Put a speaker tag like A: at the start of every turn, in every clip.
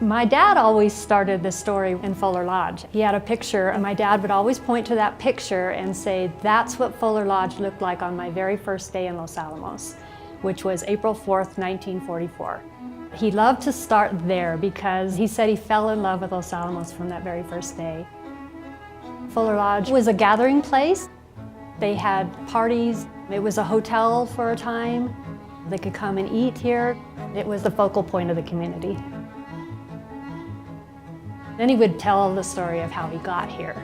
A: My dad always started the story in Fuller Lodge. He had a picture, and my dad would always point to that picture and say, that's what Fuller Lodge looked like on my very first day in Los Alamos, which was April 4th, 1944. He loved to start there because he said he fell in love with Los Alamos from that very first day. Fuller Lodge was a gathering place. They had parties. It was a hotel for a time. They could come and eat here. It was the focal point of the community. Then he would tell the story of how he got here.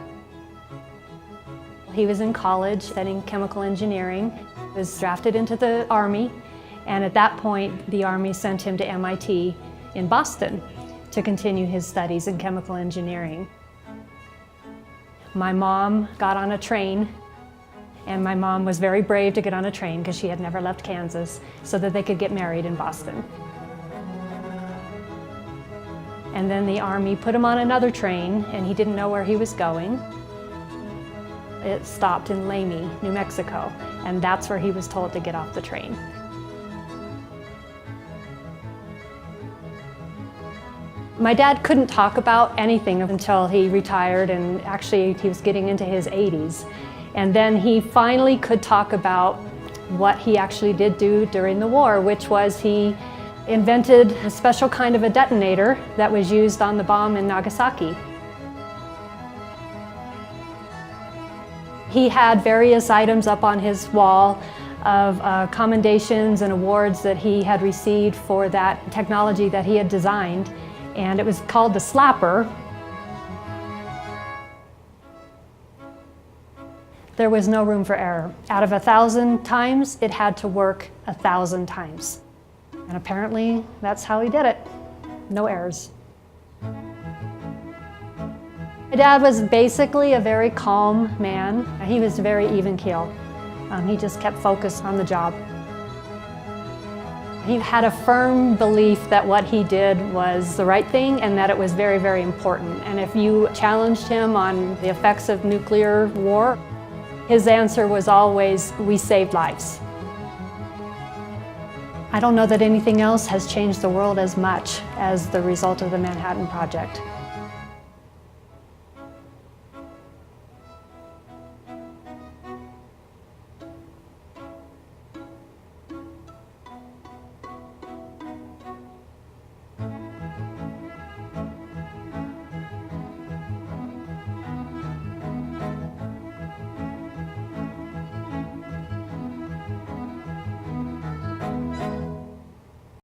A: He was in college studying chemical engineering, was drafted into the Army, and at that point the Army sent him to MIT in Boston to continue his studies in chemical engineering. My mom got on a train, and my mom was very brave to get on a train because she had never left Kansas, so that they could get married in Boston. And then the Army put him on another train, and he didn't know where he was going. It stopped in Lamy, New Mexico, and that's where he was told to get off the train. My dad couldn't talk about anything until he retired, and actually he was getting into his 80s. And then he finally could talk about what he actually did do during the war, which was he invented a special kind of a detonator that was used on the bomb in Nagasaki. He had various items up on his wall of commendations and awards that he had received for that technology that he had designed, and it was called the slapper. There was no room for error. Out of 1,000 times, it had to work 1,000 times. And apparently, that's how he did it. No errors. My dad was basically a very calm man. He was very even keel. He just kept focused on the job. He had a firm belief that what he did was the right thing and that it was very, very important. And if you challenged him on the effects of nuclear war, his answer was always, we saved lives. I don't know that anything else has changed the world as much as the result of the Manhattan Project.